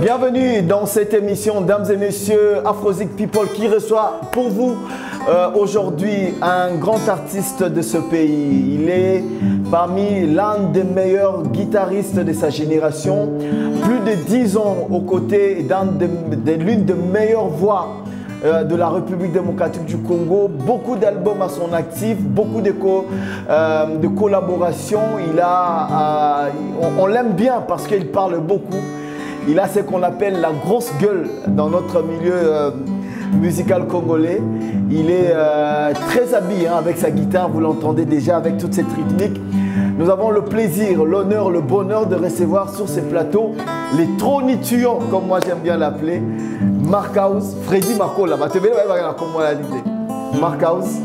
Bienvenue dans cette émission, dames et messieurs, Afrozik People qui reçoit pour vous aujourd'hui un grand artiste de ce pays. Il est parmi l'un des meilleurs guitaristes de sa génération. Plus de 10 ans aux côtés l'une des meilleures voix de la République démocratique du Congo. Beaucoup d'albums à son actif, beaucoup de collaborations. On l'aime bien parce qu'il parle beaucoup. Il a ce qu'on appelle la grosse gueule dans notre milieu musical congolais. Il est très habillé avec sa guitare, vous l'entendez déjà avec toute cette rythmique. Nous avons le plaisir, l'honneur, le bonheur de recevoir sur ces plateaux les tronituants, comme moi j'aime bien l'appeler, Markhouse, Freddy Marco là-bas. Markhouse,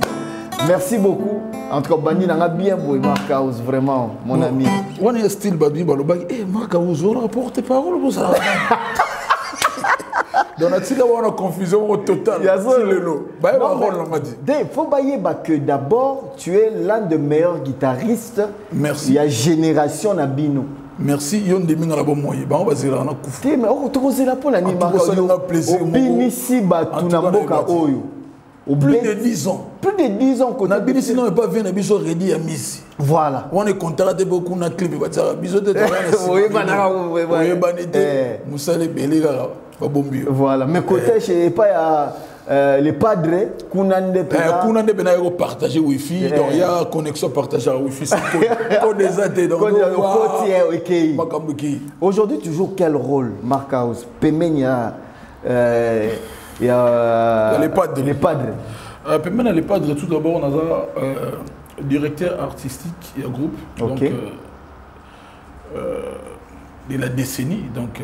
merci beaucoup. En tout cas, Bani n'a bien beau Markhouse, vraiment, mon ami. On est style Bani Balobag. Eh, Markhouse, on a porte-parole pour ça. Dans la tille, on a confusion au total. Il y a ça, le lot. Il faut que d'abord, tu es l'un des meilleurs guitaristes. Merci. Il y a génération Nabino. Merci. Il y a un demi dans la bonne moyenne. On va dire, on a coupé. Mais on te cause la peau, la nuit. On a plaisir. Binisi Batunamboka Oyo. Plus de 10 ans. Plus de 10 ans qu'on a bien sinon pas vu un biso ready à Missi. Voilà. On est contraté beaucoup na clip va dire biso de travail. Oui banara oui. Oui banité. Musale belega ba bombi. Voilà, mais côté chez pas les padres kunande pena. Kunande pena yo partager wifi donc il y a connexion partagée à wifi c'est code des athées donc aujourd'hui tu joues quel rôle Markhouse Pemenya il y a les padres. Les padres. Maintenant, les padres, tout d'abord, on a directeur artistique et un groupe. Okay. Donc, de la décennie. Donc,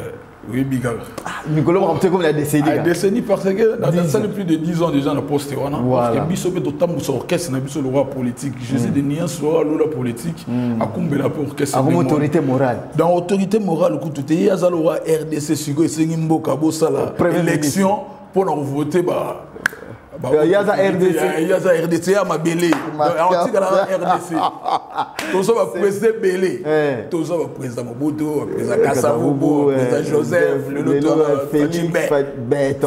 oui, Bigaga. Nicolas, on comme la décennie. La décennie parce que dans ça, plus de 10 ans déjà, on a posté. Parce que Bisso est autant de orchestre, on a Bisso le roi politique. Je sais des nuances, la politique, à combler la orchestre. À autorité morale. Dans l'autorité morale, il y a le roi RDC, Sugo, Sengimbo, Kabo, Sala, élection. Pour nous voter, il y a RDC. Il y a RDC à ma belé. RDC. Tout ça va président Belé. Tout ça va président Mobutu, président Kassavubo, président Joseph, le docteur Fajimbe. Mais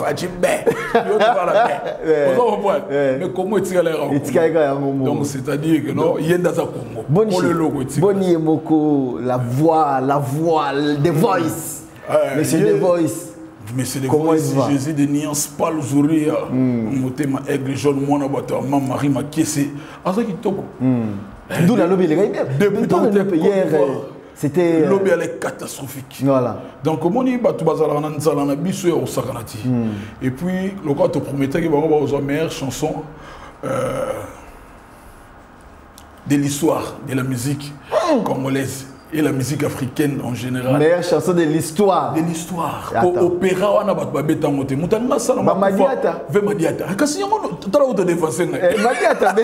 comment est-il à l'air? Donc c'est-à-dire que non, il y a dans un Congo. Boni Moko, la voix, The Voice. Monsieur The Voice. Mais c'est des voix, Jésus de nuances pâles aujourd'hui. Monté ma aigle jaune, moi, ma Marie, ma caisse. Ah, ça qui tombe. D'où la lobby, les gars. Depuis hier, c'était. Le lobby, elle est catastrophique. Voilà. Donc, comment on y va, tout bazar, on a un bisou au Sakanati. Et puis, le gars te promettait qu'il va avoir aux meilleures chansons de l'histoire de la musique congolaise. Et la musique africaine en général. Meilleure chanson de l'histoire. De l'histoire. Opéra, on a pas bête en moté. Moutanga ça n'a Madiata. Ve Madiata. Kasi yango tala auto défenser. Madiata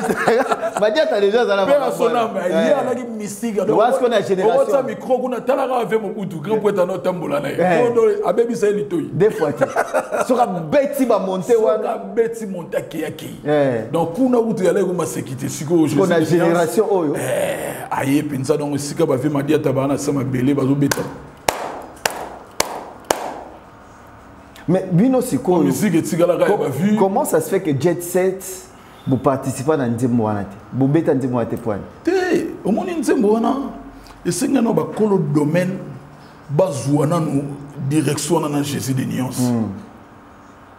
Madiata déjà dans la Père son âme, il y a la mystique. Donc est-ce qu'on a génération. On a micro qu'on a tala avec mon boutou, grand poète en tambola na. Abebi ça litoyi. Des fois. Sera bête ba monter wana bête monter ki. Donc kuna utu ya lego masekité siko aujourd'hui. On a génération oyo. Aye pinza donc sika ba ve Madiata. Mais Bino Siko, comment ça se fait que Jet Set vous participez dans Ndimouana? Vous bêtez dans Ndimouana point? Au moins Ndimouana, et c'est que nous avons le domaine bazouana nous direction dans Jésus de nuances.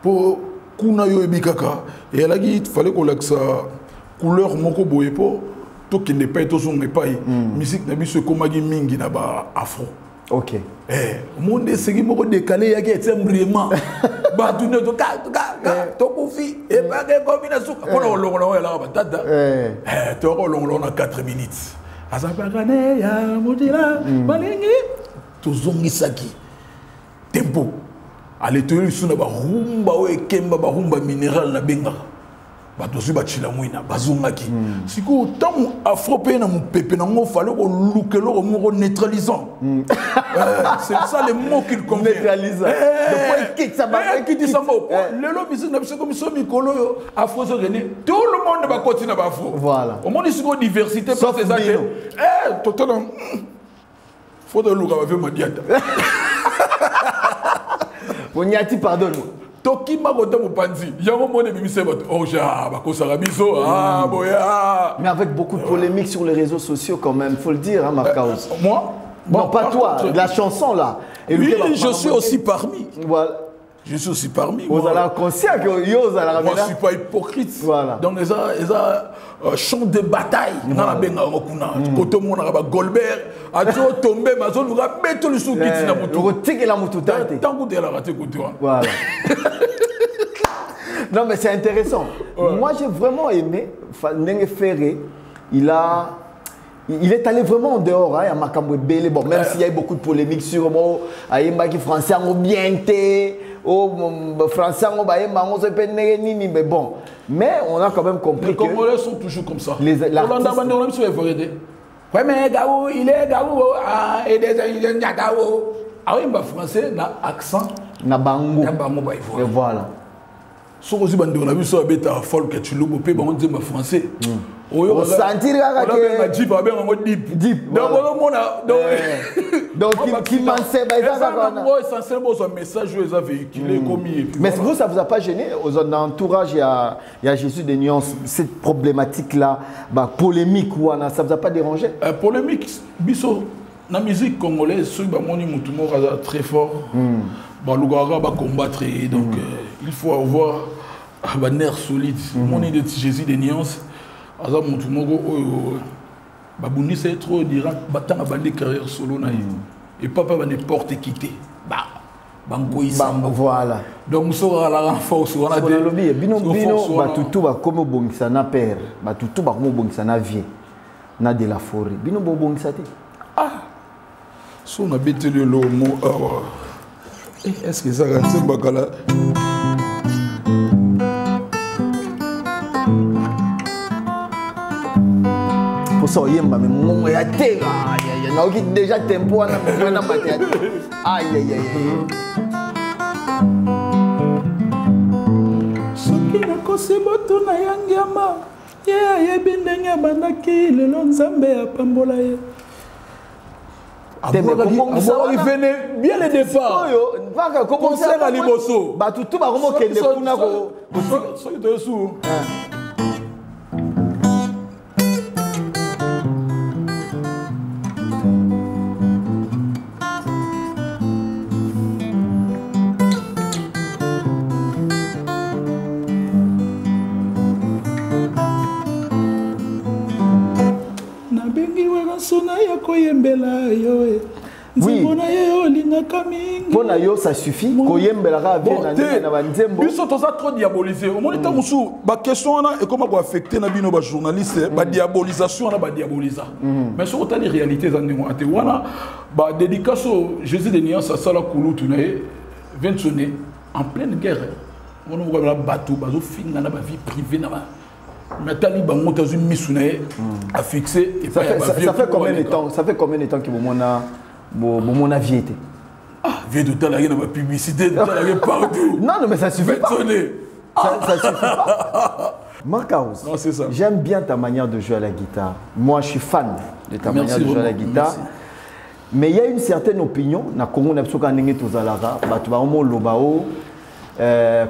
Pour kuna yo ebikaka et là il fallait qu'on laisse couleur moko boye po. Tout qui n'est pas tout son pas musique n'a ce comme mingi na ba afro. OK. Monde c'est qui me décalé ya que vraiment ba tout ne to to kofi et pas que combinaison pour le la batata to on 4 minutes azabagane ya modila balingi to zongisaki tempo allez to suna ba rumba o ekemba ba rumba minéral na benga. Batosu bachila mwina bazungaki siko tant afropé na mpepe na ngo fallait ko lookelo ko neutralisant c'est ça les mots qu'il convient neutralisant donc qui ça va qui dit ça le lobby na biso comme so mikolo afro so gagner tout le monde va continuer ba afro voilà au monde siko diversité pour ces actes totalement faut de louga va faire Madiata Onyati, pardonne-moi. Toki Magoto Mopanzi, Yango Mone Bimise, oh, Bakosa Rabiso, ah, boya. Mais avec beaucoup de polémiques sur les réseaux sociaux, quand même, faut le dire, hein, Marcaus. Moi? Non, pas toi, la chanson là. Et oui, je suis aussi parmi. Voilà. Je suis aussi parmi. Vous allez conscient que moi, je ne suis pas hypocrite. Voilà. Donc, ils ont champ de bataille. Voilà. Quand on a Goldberg, a tombé, mais on a mis tout le sous-titre. Tant que tu as raté, voilà. Non, mais c'est intéressant. Ouais. Moi, j'ai vraiment aimé Nenge Ferré. Il est allé vraiment en dehors, hein, à Makambo Bélé. Bon, même s'il y a eu beaucoup de polémiques sur moi, Aïmba qui français ont bien été, français ont mais bon. Mais on a quand même compris les Congolais sont toujours comme ça. Les Gaou, il est Gaou, et des Gaou. Aïmba français n'a accent. Na bango. Et voilà. Si on a vu ça, folk que tu l'as coupé, on dit français. On sentit donc qui m'en sait un message véhiculé comme. Mais vous, ça vous a pas gêné aux entourages, il y a Jésus des nuances, cette problématique là, polémique ou ça vous a pas dérangé? Polémique, biso la musique congolaise, ceux qui ont très fort, Lugara va combattre, donc il faut avoir un nerf solide. Mon idée de Jésus des nuances. Azam Moutumogo, Babouni c'est trop direct, battant à bande carrière solo et papa va n'importe quitter. Voilà. Donc nous sommes à la renforce. On a des lobbies. Bino batutu ba comme bongisa na père, batutu ba comme bongisa na vie, na de la forêt. Bino bongisa te. Ah. Si on a bêté le mot, est-ce que ça rentre bakala? Pour ça, il y a mon yate. Il y a déjà tempo à la matière. Aïe aïe aïe. Ce qui n'a qu'au seboto na yangiama. Ya bindenya bandaki le lonzambe à pambola. Il venait bien le départ. Comment ça va les bossos? Tout va comment qu'elle est pour nous. Oui. Pour yo, ça suffit. Ils sont trop diabolisés. Au moment où la question est comment affecter les journalistes, la diabolisation, la diabolisation. Mais sur les réalités, la dédication Jésus de Nias à Sala Koulou, 20 années en pleine guerre. On voit la bateau, bateau fin dans la vie privée. Mais Taliban une mission à fixer. Ça fait combien de temps? Ça fait combien de temps que mon avis était? Ah, viens de temps, il y a une publicité, partout. Non, mais ça suffit pas. Ça suffit pas. Marcaus, j'aime bien ta manière de jouer à la guitare. Moi, je suis fan de ta manière de jouer à la guitare. Merci. Mais il y a une certaine opinion.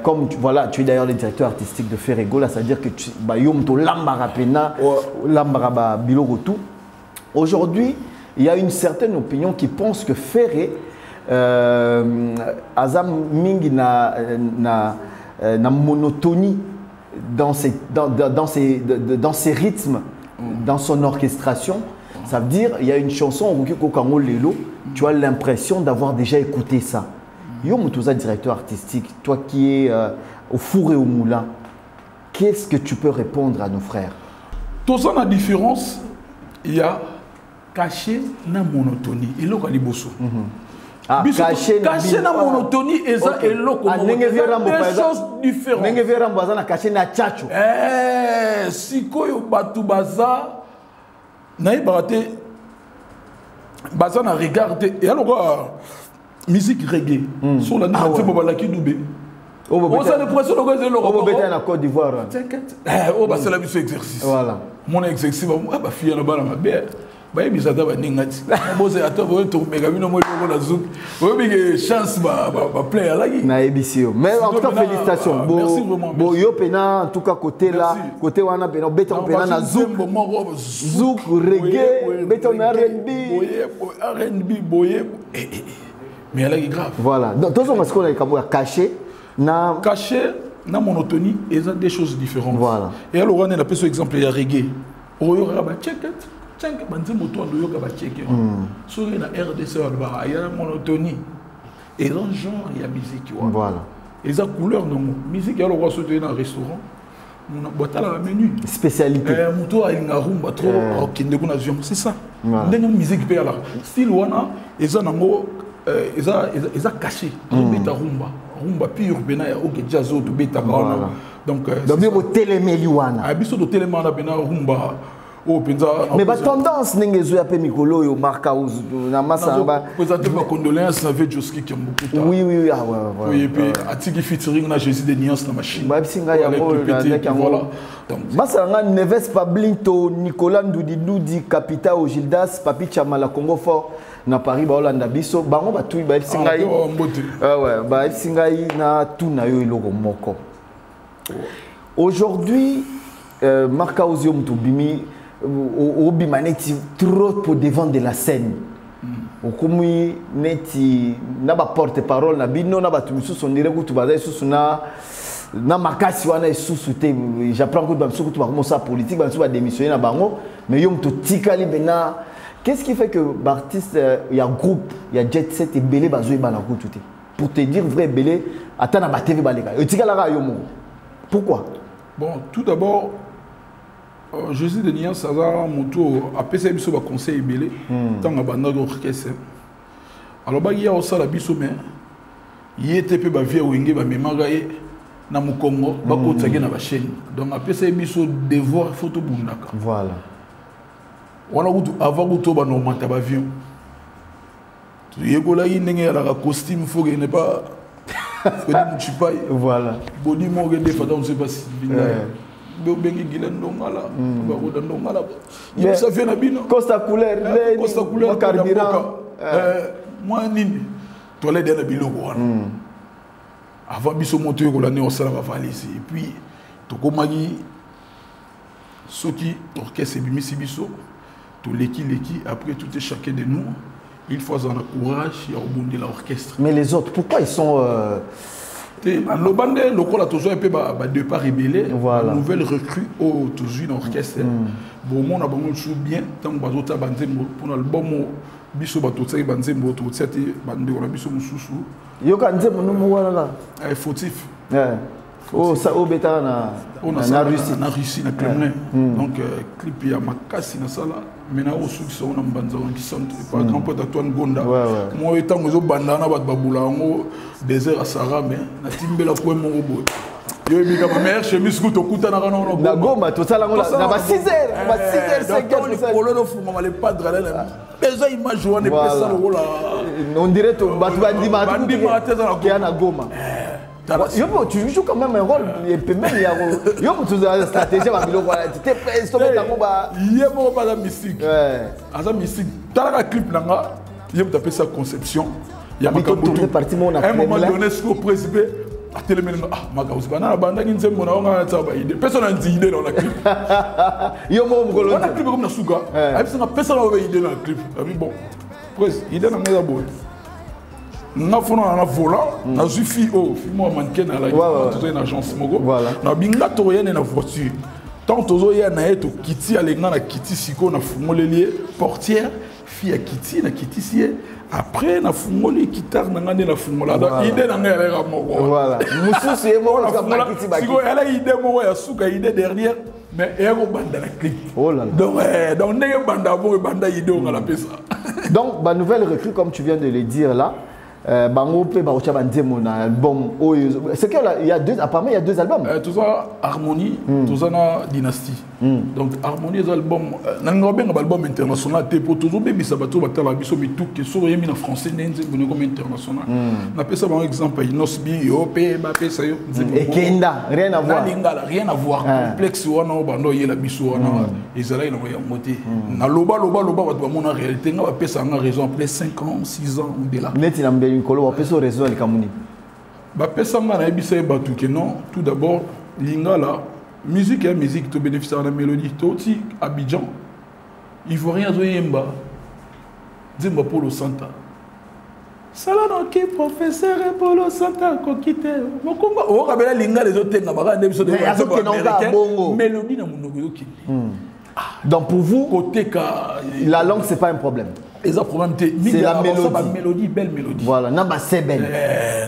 Comme voilà, tu es d'ailleurs le directeur artistique de Ferrego, là, c'est-à-dire que tu aujourd'hui, il y a une certaine opinion qui pense que Ferré, Azam Mingi na monotonie dans ses rythmes, dans son orchestration. Ça veut dire il y a une chanson tu as l'impression d'avoir déjà écouté ça. Yo Moutoza, directeur artistique, toi qui es au four et au moulin, qu'est-ce que tu peux répondre à nos frères? Tout ça, la différence, il y a caché la monotonie. Et là, il y a caché la monotonie et ça, et là, il y a des choses différentes. Si tu batu baza, naï baraté, baza na regardé, et alors, musique reggae, sur la narrative Bobalaki Doubé. On s'est l'impression de le en Côte d'Ivoire. T'inquiète. C'est la mission exercice. Voilà. Mon exercice, fille là-bas, ma belle. bah il bizarre bah ningati bon c'est à toi vous êtes mega bien moi je la zouk vous avez chance bah player là na ABC mais en tout cas félicitations bon yo pena en tout cas côté là côté wana pena beta pena na zouk reggae beta na R&B boye mais elle est grave voilà donc tous on ce qu'on a caché na monotonie et ça des choses différentes voilà et alors on a par exemple il y a reggae oyo ba check Tchank banze moto ando yoka ba checker. Sur la RDC il y a la monotonie. Et dans le genre il y a musique voilà. Et ça couleur non musique alors on va se tenir dans un restaurant. On a boîte à la menu spécialité. Moto a une rumba trop qui ne connaît pas c'est ça. Ndenge musique pe là. Style wana eza nango eza caché. Beta rumba pure bena ya OK jazz to beta wana. Donc au téléméli wana. A biso do télémana bena rumba. Mais la tendance n'est pas peu Mikolo et Marcaus na massa ba présenter ma condoléance avec Joski qui a beaucoup oui ah ouais oui et puis atiki featuring na Jésus de Nuance na machine ba singa ya voilà massa nga Neves Pablinto Nicolas Ndudi Capita au Gildas Papi Chamala Congo fort na Paris ba Hollande biso bango ba tout ba singa ouais ba singa na tout na yo iloko moko aujourd'hui Marcaus yom to bimi au bimaneti trop pour devant de la scène. Au comme neti na ba porte-parole na bino na ba tumisu son dire que tu vas sous na makasi wana sous te j'apprends que ba sous tu vas commencer la politique ba sous va démissionner na bango mais yom to tikali bena qu'est-ce qui fait que l'artiste il y a groupe il y a jet set et belé bazo ba na ko tout pour te dire vrai belé atana ba TV ba leka tikala ka yomo pourquoi bon tout d'abord Jésus de Nian Saza Moto a PCB sur le conseil belé tant à bande d'orchestre. Alors bah il y a aussi la biso mais il était peu ba vie wenge ba memagaye na mu Congo ba ko tsage na ba chaîne donc a PCB sur devoir photo bundaka. Voilà. Wana kutu avant kuto ba no mata ba avion. Tu yekola yinenge ya la costume faut que ne pas voilà. Body mo gende fata on sait pas si bengi gilen ndongala ba oda ndongala il ça fait na bino costa couleur carburant moi nini toilette na biloko wana avant biso moto ko la ne on sala ba valise et puis to komaki soki orchestre bimisi biso to leki après tout est chacun de nous il faut avoir le courage et rebondir l'orchestre mais les autres pourquoi ils sont le bandé le col a toujours un peu départ rébellé voilà. Nouvelle recrue au toujours une orchestre bon on a beaucoup de bien tant que bazota bandé pour l'album biso bato tsai bandé moto tsati bandé on a biso mususu yo kanze mono wala fautif oh ça au beta na Russie na Kremlin donc clip ya makasi na sala mena osu qui sont na mbanza qui sont par exemple Antoine Gonda moi étant ngo bandana bat babula ngo désert à Sahara mais na timbela ko mo bo yo mi ka mère chemise ko to kuta na Goma to sala ngo na ba 6h ba 6h 5h ça ko lo fu ma le padre là déjà image wana pesa lo la on dirait to batu bandima qui na Goma Yo, tu joues quand même un rôle et puis même il y a tu as une stratégie à tu t'es prêt stopper ta combat il y a pas de mystique asa mystique dans la clip là il y a tapé sa conception il y a un moment donné ce qu'on précipé à téléméno Marcaus bana banda qui nzembo na nga tsaba idée personne n'a dit idée dans la clip yo mo ngolo on a clip comme na suka a personne n'a idée dans la clip bon presque idée na nga bon na fono na volant na zufi moi mannequin na la toute une agence mogo na binga to yene na voiture tant tozo ya na eto kiti alenga na kiti siko na fungoleli portière fille kiti na kiti sie après na fungoli guitare na ngane na fungola idée na ngela ra moko voilà mususu e moko na kiti ba siko elle a idée moko ya suka idée dernière mais elle go banda la clip donc ndenge banda bo banda idée on la pesa donc ba nouvelle recrue comme tu viens de le dire là Bango pe barocha bandemo na album. C'est que il y a deux, apparemment il y a deux albums. Tout ça Harmonie, tout ça na Dynastie. Donc Harmonie est album nanga ben album international te pour toujours bébé ça bato batala biso bitu que sur yemi na français nenze bonne comme international. Na pesa par exemple Inosbi Opé Mbappé ça yo. Et Kenda, rien à voir. Lingala, rien à voir. Complexe wana bando yela biso wana ezala na ya moté. Na loba bato mona réalité nga pesa nga raison après 5 ans, 6 ans ou de là. Neti na mbeli kolo wa pesa raison le kamuni. Ba pesa nga na ebisa batu que non, tout d'abord Lingala musique et musique tu bénéficies de la mélodie toti Abidjan Ivoirien zoyemba Zimba Polo Santa Salano qui professeur Polo Santa kokite mokumba o kabela linga les autres tenga baka ndebiso de mélodie na munoko yoki. Donc pour vous côté la langue c'est pas un problème. C'est la mélodie, belle mélodie. Voilà, naba seben.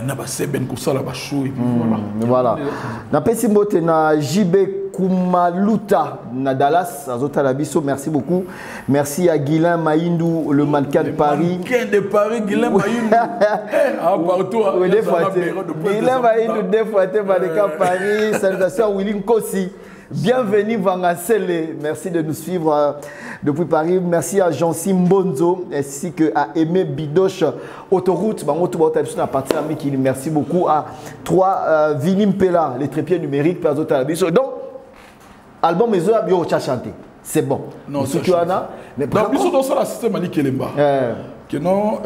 Naba seben comme ça la chou et puis voilà. Na pesi mbote na JB Kumaluta na Dallas, Azota Labiso, merci beaucoup. Merci à Guilain Maïndou, le mannequin de Paris. Mannequin de Paris, Guilain Maïndou. Ah, partout. Guilain Maïndou, deux fois, mannequin de Paris. Salutations à Willing Kossi. Bienvenue Vangasele, merci de nous suivre depuis Paris. Merci à Jean-Sim Bonzo ainsi que à Aimé Bidoche Autoroute. Merci beaucoup à 3 Vinim Pella, les trépieds numériques. Donc, album Mezo Bio chanté. C'est bon. Non, c'est tout. Mais dans le dans ça, la système Ali Kelemba. Que non.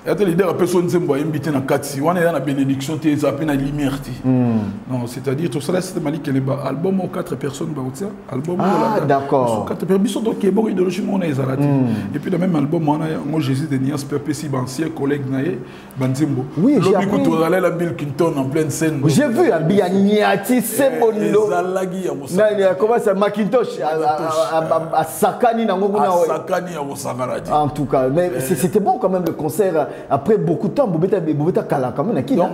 Il y a des leaders personne qui sont invités dans 4 si on est dans la bénédiction tu es appelé à lumière non c'est-à-dire tout ça c'est Malik Kelemba album aux 4 personnes album d'accord 4 personnes donc il y a beaucoup idéologie mon et puis le même album moi Jésus de Nias Pepe si ancien collègue naé Banzimbo oui j'ai vu que tu allais la Bill Clinton en pleine scène j'ai vu à Bianiati c'est bonilo comment ça Macintosh à Sakani en tout cas mais c'était bon quand même le concert. Après beaucoup de temps, Bobeta Kala, quand même, qui là?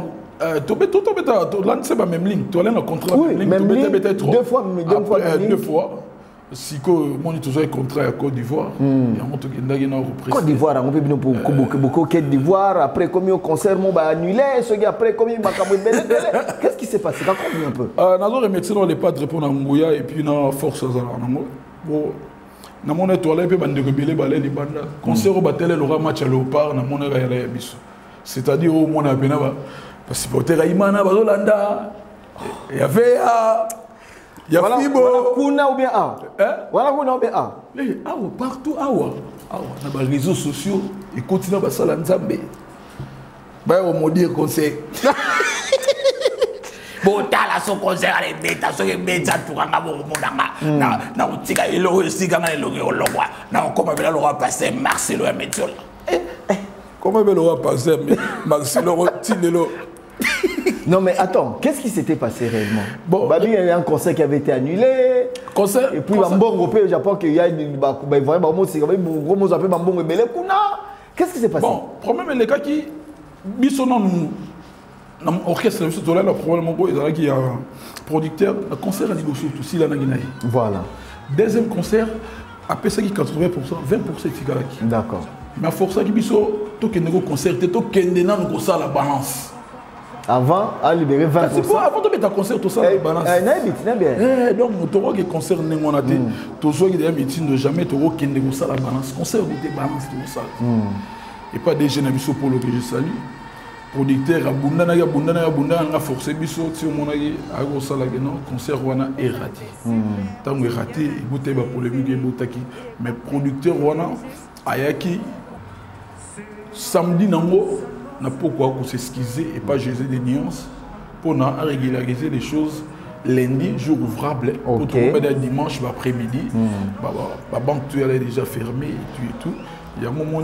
C'est la même ligne. Tu as un contrat. Oui, même ligne. Deux fois. Si on a toujours un contrat à Côte d'Ivoire, Côte d'Ivoire, on peut bien beaucoup Côte d'Ivoire. Après, comme au concert, on va annuler. Après, comme qu'est-ce qui s'est passé? Raconte-nous un peu. Nous remercions les padres pour Ngouya et puis na force bon. Na mon étoile pe bande rebelle balé les bandes concert au batel le match à Léopard na mon réel biso c'est-à-dire au mon apena ba supporter Aimana bazolanda il y avait Fibo kuna ou bien voilà kuna ou bien partout na ba réseaux sociaux et continue ba sala nzambe ba au modire concert botala so concert ale beta so ke beta tukanga bo monanga na utika elo esika ngale longe olongwa na koma bela lo passer Marcelo Metiola comment bela lo passer Marcelo Tinelo. Non mais attends, qu'est-ce qui s'était passé réellement? Bon, il y a un concert qui avait été annulé. Concert et puis Bambongo au Japon qu'il y a vraiment qu'est-ce qui s'est passé? Bon, problème les gars qui bisonon orchestre le problème il y a un producteur le concert à négocier tout si la naginaï. Voilà. Deuxième concert après ça qui 80% 20% Figalaki. D'accord. Mais force qui biso to que négo concert to kende na ngo ça la balance. Avant à libérer 20%. C'est quoi avant de mettre un concert tout ça la balance. Donc nous to que concert nengo na té to zo qui des meeting de jamais to kende ngo ça la balance. Concert de balance tout ça. Et pas des jeunes biso pour le que je salue. Producteur abundana nga forcé biso ti omonaki ako sala que non concert wana est raté tango est raté écoutez ba polémique ebotaki mais producteur wana ayaki samedi nango na pourquoi ko s'excuser et pas jeter des nuances pour na régulariser les choses lundi jour ouvrable pour trouver dimanche après-midi ba banque tu est déjà fermée et tout il y a un moment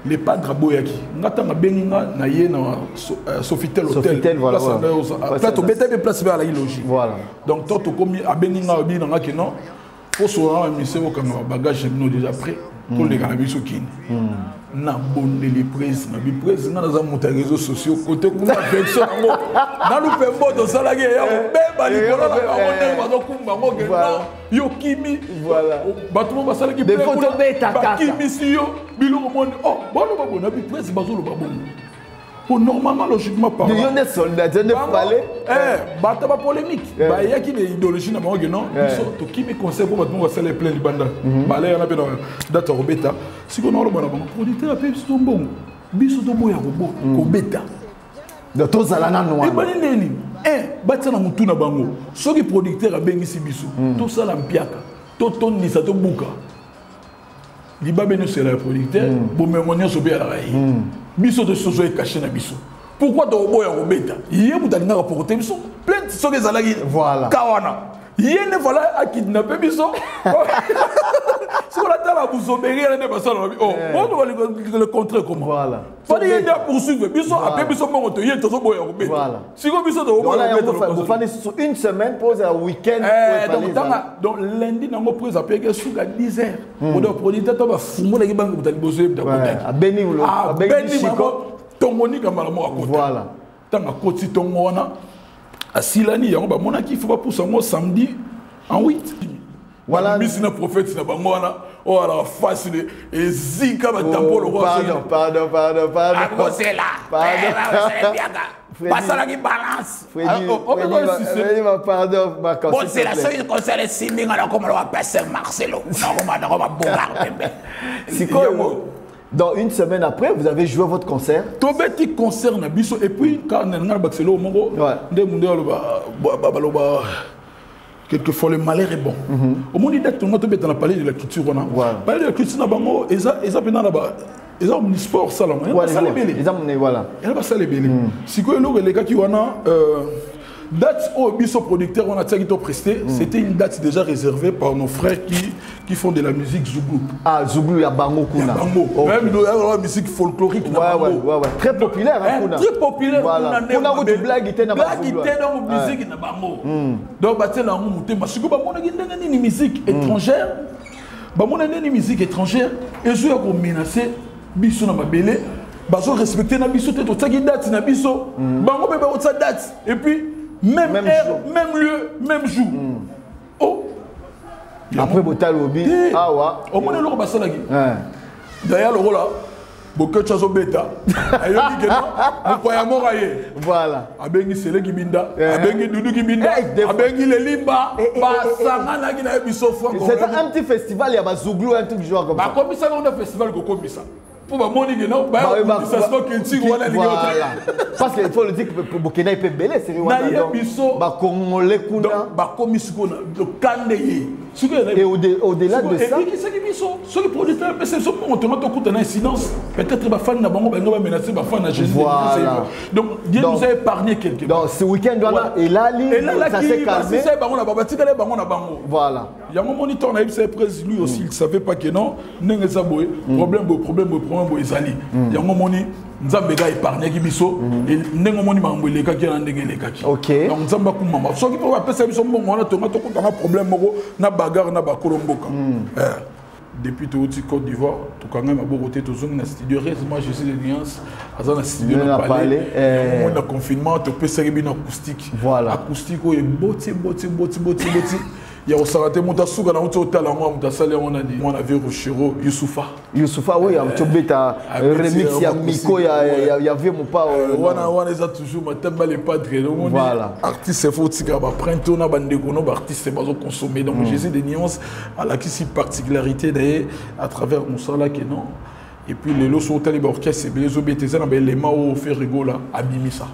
les padres boyaki ngatanga benginga na ye na Sofitel hôtel voilà plateau BTB place vers la logique voilà donc toi tu commis a benginga obi na ngaki non pour soir monsieur okanga bagage nous déjà prêt pour les gars biso kini na bonne les prises na bi prise na za monter réseaux sociaux côté kuma affection ngo na lu pe mbodo salage ya beba likolo na ngone bazo kumba ngo ke yo kimi voilà batu ba salage des photos beta kimi si yo bilo monde oh bono ba bona bi prise bazo lo ba bongo Pour normalement, logiquement parlant. Il y a des soldats, il y a des palais. Bata ba polémique. Bah il y a qui des idéologies na bango non. To qui me conseille pour battre les plein libanda. Bah là il y en a bien data robeta. Si qu'on a le bon producteur a payé son bon. Biso to boya robot ko beta. De tous à la noire. Et bah nini. Batsa na mutu na bango. Soki producteur a bengisi biso. To sala mpiaka. To tonni sa to buka. Liba beno c'est le producteur. Bon mais on y a sobé à la raille. Biso de sozo est caché na biso. Pourquoi tu as un robeta? Il y a des gens qui ont biso. Plein de choses qui ont voilà. Kawana. Il y a des gens qui ont kidnappé biso. Si on attend la bousse, on va le contrer comment? Voilà. Il y a des poursuivre. Biso après biso mon il y a des gens qui voilà. Si on biso de robeta. Vous faites une semaine pause un week-end. Donc lundi on prise après que sous la 10h. On doit producteur tu vas fumer les banques pour bosser à Beni ou à Beni Tongoni comme à voilà. Tant à côté Tongona à Silani on va mon qui faut pas pour ça samedi en 8. Voilà. Mais c'est un prophète c'est pas moi oh alors facile et zika va tampo le roi. Pardon. C'est là. Pas ça qui balance. Pardon. Bon, c'est la seule concert de Siming, alors comme on va passer Marcelo. On va dans une semaine après, vous avez joué votre concert. Tout petit concert na biso et puis quand on a Marcelo mongo, quelquefois le malheur est bon. Au monde d'être tout le monde dans la palais de la culture on a. Palais de la culture na bango, eza pena là-bas. Ils ont un sport salon. Ils ont ça les belés. Voilà. Ils ont ça les belés. Si quoi les gars qui ont date au biso producteur on a qui t'ont presté, c'était une date déjà réservée par nos frères qui font de la musique Zougou. Ah Zougou ya bango kuna. Même la musique folklorique ouais. Très populaire kuna. Très populaire voilà. Kuna ko blague ité na bango. Blague ité dans musique na bango. Donc baté na muté masiko ba mona ndenga ni musique étrangère. Ba mona ni musique étrangère et je ya ko menacer biso na mabele. Bazo respecter na biso te to tsaki date na biso. Bango beba o date et puis même heure, jour. Même lieu, même jour. Oh. Après Botal Obi, ah ouais. Au moins le roi Salagi. D'ailleurs le roi là, beaucoup de choses bêta. Ayo dit que non, on croit à Moraye. Voilà. Abengi Sele Gibinda, Abengi Doudou Gibinda, Abengi le Limba, Basanga qui n'a biso fois. C'est un petit festival, il y a Bazouglou un truc genre comme ça. Bah comme ça on a festival comme ça. Pour ma monnaie, non, ça se voit qu'il voilà. Parce qu'il faut le dire que pour Burkina il peut belé, c'est Rwanda. Bah Congolais kuna. Bah comme ici qu'on a le calendrier. Et au-delà de ça. Et qui c'est qui biso? Ceux qui produisent un c'est sûr on te met au coup d'un incidence. Peut-être ma fan n'a pas menacé ma fan à Jésus. Donc Dieu nous a épargné quelque part. Donc ce week-end et là ça s'est calmé. C'est bango na babati kale bango na bango. Voilà. Il y a un moniteur na IPC presse lui aussi il savait pas que non n'engue ça boy problème boy ezali. Il y a un moni Nzambega épargné qui biso et n'engue moni mambo les kaki na ndenge les kaki. OK. Donc Nzamba ku mama. So qui peut appeler ça biso bon on a tomato ko na problème moko na bagarre na ba kolomboka. Depuis tout Côte d'Ivoire, tout quand même à Bogota, tout le monde a studio. Moi, je suis de Nuance, à studio de Palais. On a confinement, tu peux faire une acoustique. Voilà. Acoustique, il y a botti. Il y a aussi raté mon tassou, on a un hôtel, on a vu Rochero, Youssoufa. Youssoufa, oui, un petit peu remix, il y a Miko, il y avait mon pas. On a toujours, ma tête les padres. Voilà. Artiste, il faut que prendre on a bandé qu'on artiste, c'est pas consommer. Donc, j'ai des nuances à la particularité d'ailleurs à travers mon salaire que non. Et puis les lots sont tellement orchestres, les OBTZ, les mains fait rigoler à Bimisa.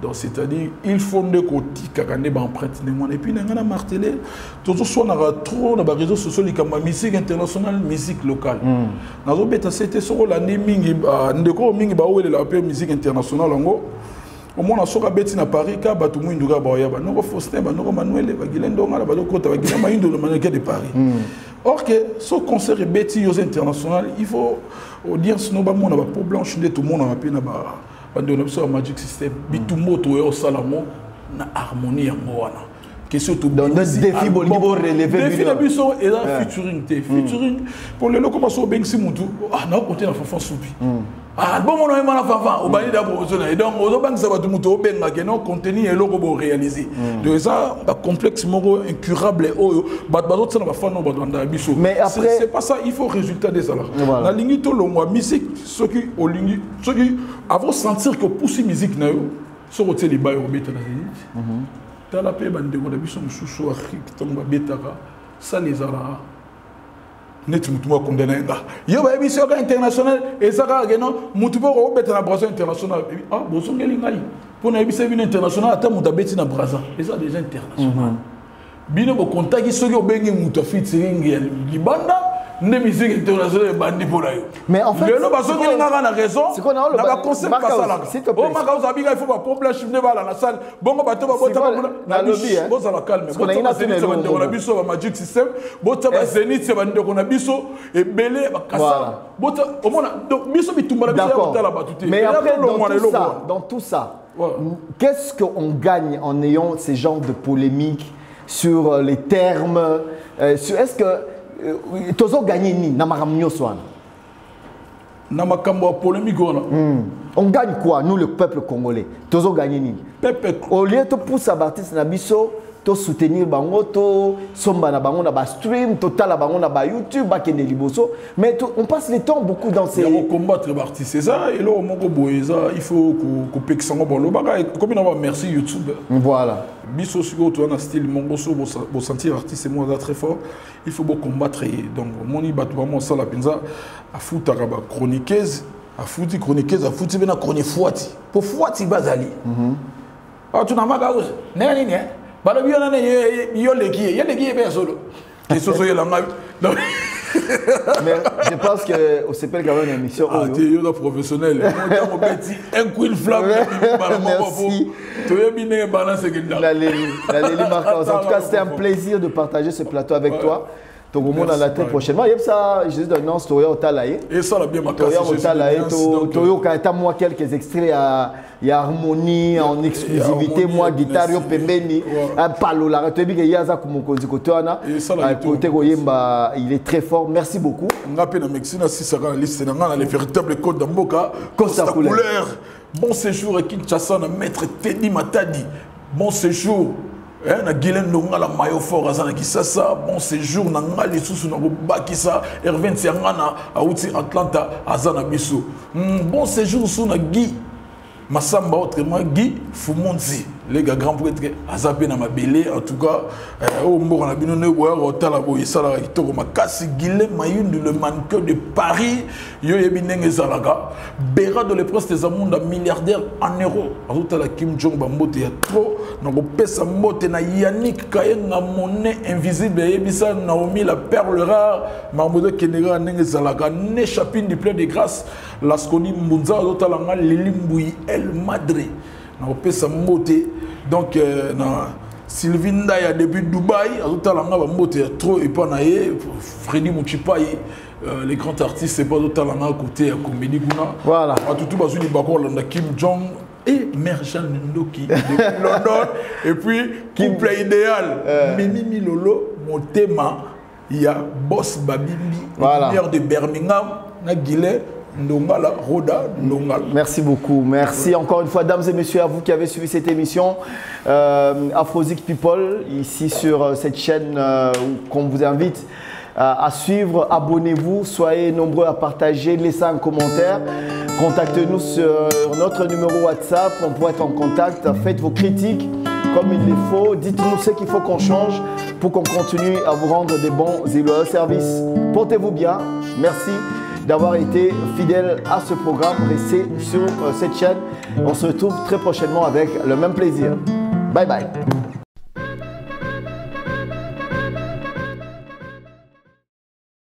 Donc c'est-à-dire, il faut que côté Kakane emprunte et puis on a martelé. Toujours soit on a trop dans les réseaux sociaux comme musique internationale, musique locale. Dans les OBTZ, c'était sur l'année mingi, ndeko mingi ba où la musique internationale en gros. Au moins on a sur bêti na Paris, ka batu mu induga ba yaba, noko Faustin, ba noko Manuel, ba Gilendo ngala ba loko ta ba Gilendo ma indo le mannequin de Paris. Or que ce concert est bêti aux international, il faut audience no ba mon ba pour blanche de tout le monde a appelé na ba de sur Magic System, bitumoto et au salamo na harmonie en moana. Question tout dans notre défi bolibo relevé défi de biso et la featuring featuring pour les locaux passo ben simutu ah na côté na Fafan Soupi Ah, bon, on a un enfant, au bani d'abord, et donc, aux banques, ça va tout le monde, ben, non, contenu et l'eau pour réaliser. Donc, ça, un complexe, incurable, et oh, ça va faire nos biso. Mais après. C'est pas ça, il faut résultat des salaires. La ligne, tout le monde, musique, ceux qui, avant sentir que pour ces musiques, sur le télé, ils ont mis dans la zénith. Dans la paix, ils ont mis sous ça les a net mutumo condamné yo ba émission internationale et ça ga non mutumo ko beta na braza international ah bozo ngeli ngai pour na émission internationale ata muta beti na braza et ça déjà international bino bo contaki soki obengi muta fit ngeli libanda ne musique internationale bandi pour là. Mais en fait, le baso qui n'a pas raison. C'est qu'on a le concept pas ça là. Oh ma cause il faut pas problème je venais voir la salle. Bon bateau ba bota na lobby hein. Bon ça la calme. Bon ça c'est on a biso ba magic system. Bon ça ba zenith c'est bande on a biso et belé ba kasa. Bon au moins donc biso bitumba la biso là bas tout. Mais après dans tout ça, qu'est-ce qu'on gagne en ayant ces genres de polémiques sur les termes est-ce que Tozo gagné ni na makamnyo swana. Na makambo polémique on gagne quoi nous le peuple congolais? Tozo gagné ni. Au lieu de pousser Baptiste na biso, to soutenir bango to somba na bango na ba stream, total na bango na ba YouTube, ba kende liboso, mais on passe le temps beaucoup dans ces combattre Baptiste c'est ça et là au moko boyeza il faut que pexango bolo baka comme on va merci YouTube. Voilà. Biso sur toi na style mongoso bo sentir artiste c'est moi très fort, il faut beaucoup combattre donc moni batu vraiment ça la pinza a futa ba chroniqueuse a futi chroniqueuse a futi bena chronique fuati pour fuati bazali. Ah tu n'as pas gauche nani ni balo biyo na yo leki be solo et so la mais je pense que au CPL quand même une émission tu es professionnel un queen flamme merci en tout cas c'était un plaisir de partager ce plateau avec toi. Donc au monde en la tête prochainement il y a ça je dis non story au talaye et ça la bien ma casse toyo quand moi quelques extraits il y a harmonie en exclusivité moi guitare yo pembeni palo la to bika yaza kumukonzi kotwana côté koyemba il est très fort merci beaucoup ngape na mexina si ça la liste na ngana les véritables codes d'Amboka Costa couleur bon séjour à Kinshasa na maître Teddy Matadi bon séjour na Guilaine Ndonga maillot fort azana kisasa bon séjour na ngali susu na bakisa Ervin Siangana auti Atlanta azana biso bon séjour sous na Guy Massamba autrement Guy Fumonzi les gars grands prêtre azapé na mabélé en tout cas au mbo na bino ne boya otala boye sala kitoko makasi Guilaine Mayundu le manqueur de Paris yo yebi ndenge zalaka Béra de le prince des amonda milliardaire en euros azotala Kim Jong Bambote ya trop na ko pesa mbote na Yannick Kayenga monnaie invisible yebisa Naomi la perle rare Mamoudou Kenega ndenge zalaka ne chapine du plein de grâce Lasconi Mbunza azotala nga Lilimboui El Madre na ko pesa mbote donc Sylvie Ndaya depuis Dubaï azotala nga bambote trop et pas naie Freddy Mouchipai les grands artistes c'est pas azotala nga côté à comédie kuna voilà tout bazuli bakor landa Kim Jong et Mère Jeanne Ndoki depuis London et puis couple idéal Mimi Lolo Motema il y a Boss Babimbi lumière de Birmingham na Guillet Ndongala, Roda, Ndongala. Merci beaucoup. Merci encore une fois, dames et messieurs, à vous qui avez suivi cette émission Afrozik People, ici sur cette chaîne qu'on vous invite à suivre. Abonnez-vous, soyez nombreux à partager, laissez un commentaire. Contactez-nous sur notre numéro WhatsApp, on pourrait être en contact. Faites vos critiques comme il le faut. Dites-nous ce qu'il faut qu'on change pour qu'on continue à vous rendre des bons et loyaux services. Portez-vous bien. Merci d'avoir été fidèle à ce programme. Restez sur cette chaîne. On se retrouve très prochainement avec le même plaisir. Bye bye.